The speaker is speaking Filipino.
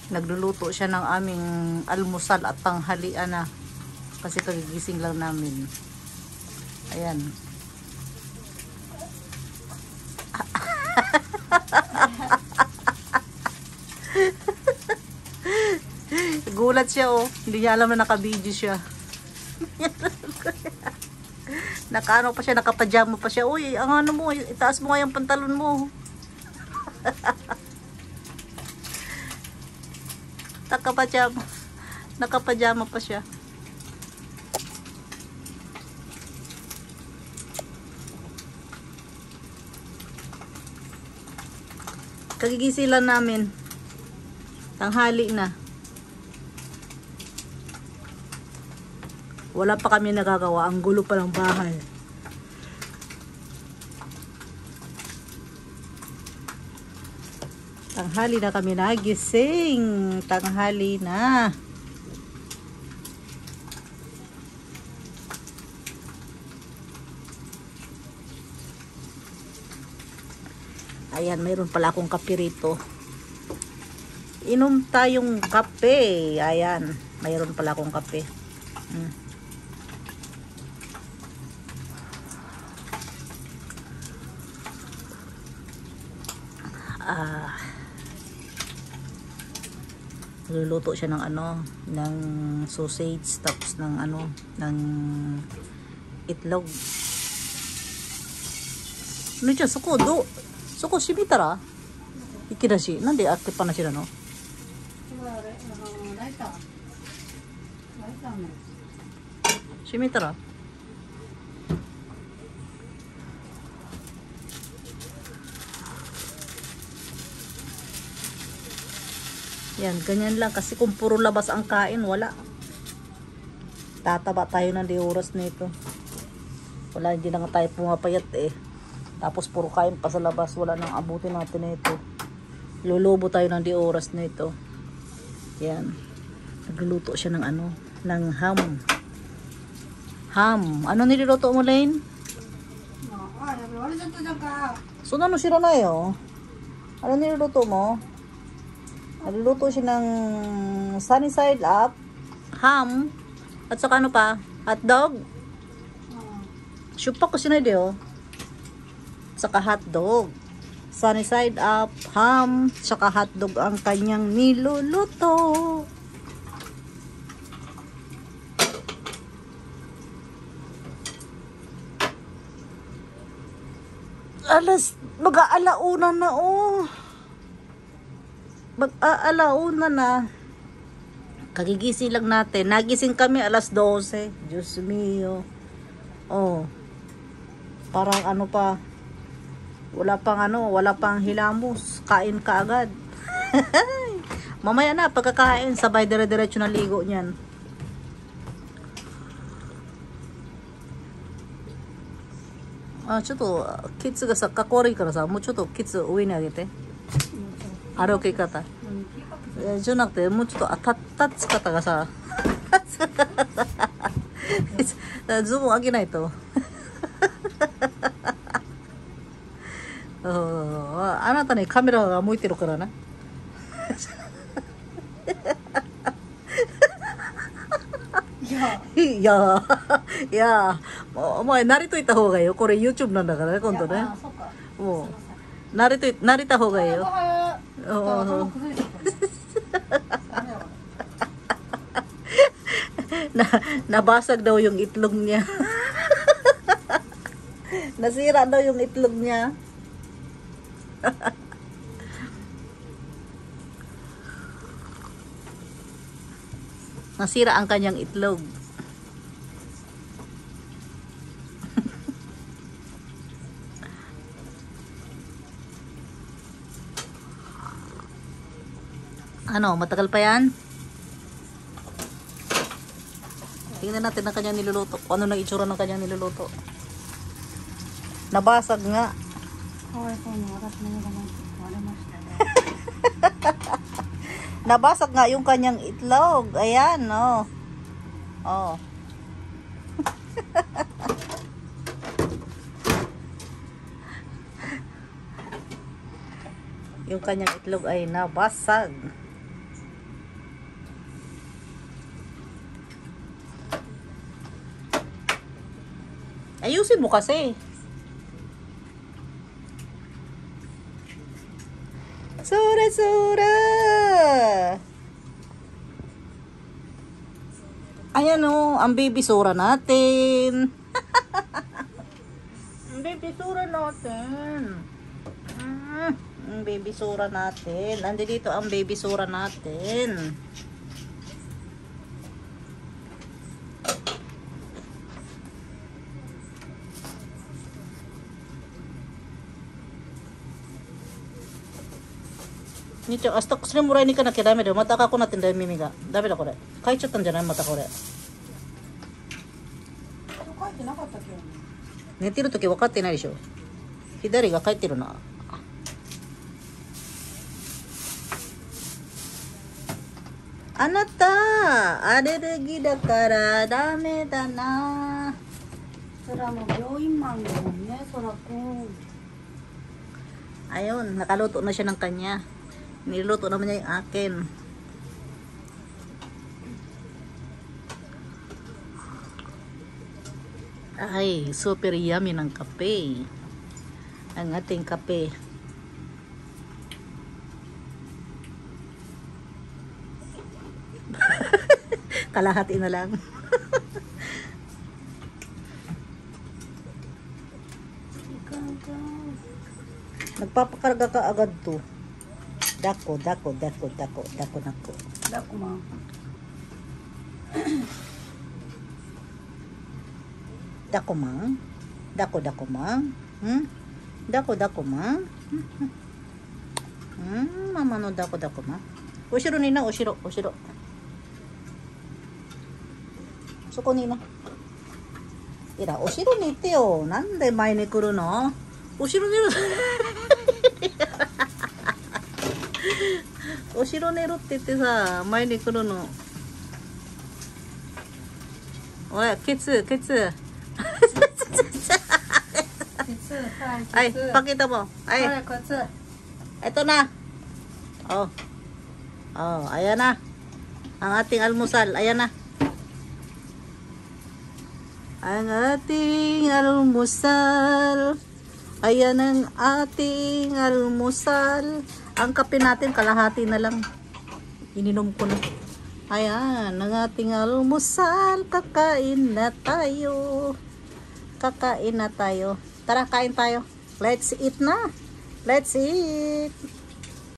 Nagluluto siya ng aming almusal at tanghalian na. Kasi kagigising lang namin. Ayan. Gulat siya oh. Hindi niya alam na naka-video siya. Nakaano pa siya, nakapajama pa siya. Uy, ang ano mo, itaas mo nga yung pantalon mo. Nakapajama. Nakapajama pa siya. Kagigising lang namin. Tanghali na. Wala pa kami nagagawa. Ang gulo pa ng bahay. Tanghali na kami nagising. Tanghali na. Ayan, mayroon pala akong kape rito. Inom tayong kape. Ayan, mayroon pala akong kape. Luluto siya ng ano, ng sausage, tapos ng ano, ng itlog. Ano dyan? Suko, do. Suko, shibitara? Ikirashi. Nande ate pa na sila, no? Shibitara? Yan, ganyan lang. Kasi kung puro labas ang kain, wala. Tataba tayo ng di oras nito. Wala, hindi na nga tayo pumapayat eh. Tapos puro kain pa sa labas. Wala nang abutin natin nito. Lulubo tayo ng di oras nito. Yan. Nagluluto siya ng ano, ng ham. Ham. Ano niluluto mo, Lane? So, ano sila na yun? Ano niluluto mo? Nagluluto siya ng sunny side up, ham, at saka ano pa, hotdog. Syupa ko sinay oh. Saka hotdog. Sunny side up, ham, saka hotdog ang kanyang niluluto. Mag-aalauna na oh. Mag-aalauna na. Kagigising lang natin. Nagising kami alas 12. Diyos mio. Oh. Parang ano pa. Wala pang hilamos. Kain ka agad. Mamaya na, pagkakain, sabay dire-diretso na ligo niyan. Choto, kids ga sa kakori kara sa, mo choto kids uwi ni agete. 歩き方。じゃなくて、もうちょっと立つ方がさ、ズボン上げないと。あなたにカメラが向いてるからな。いや、お前慣れといた方がいいよ。これ YouTube なんだからね、今度ね。もう、慣れた方がいいよ。Nabasag daw yung itlog niya. Nasira daw yung itlog niya. Nasira ang kanyang itlog. Ano, matagal pa yan? Tingnan natin ang kanyang niluluto. Kung ano na itsura ng kanyang niluluto. Nabasag nga. Nabasag nga yung kanyang itlog. Ayan, oh. Oh. Yung kanyang itlog ay nabasag. Ayusin mo kasi. Sura! Ayan o, ang baby sura natin. Ang baby sura natin. Ang baby sura natin. Andi dito ang baby sura natin. Nito, hasta ko sila muray ni ka na kaya dami daw. Mata ka ko natin dahil mimiga. Dami da ko rin. Kahit siya tandiyan mata ko rin. Netiru toki wakatte nai desho. Hidari ga kaitiru na. Anata, alergi dakara dame da na. Sora mo byoinman da mo ne, Sora kun. Ayun, nakaluto na siya ng kanya. Niluto naman niya yung akin. Ay, super yummy ng kape. Ang ating kape. Kalahati na lang. Nagpapakarga ka agad to. Dako. Dako ma. Dako mang. Dako mang. Dako mang. Mama no dako mang. Ushiro ni na, ushiro. Soko ni na. Ira, ushiro ni ite yo. Nande mai ni kuru no? Ushiro ni Ushiro neruって言ってさ、前に来るの。おい、ケツ。Ay, pakita mo. Ay. Ito na. Oh, ayan na. Ang ating almusal. Ayan na. Ang ating almusal. Ayan ang ating almusal. Ang kape natin, kalahati na lang. Ininom ko na. Ayan, ang ating almusal. Kakain na tayo. Tara, kain tayo. Let's eat na. Let's eat.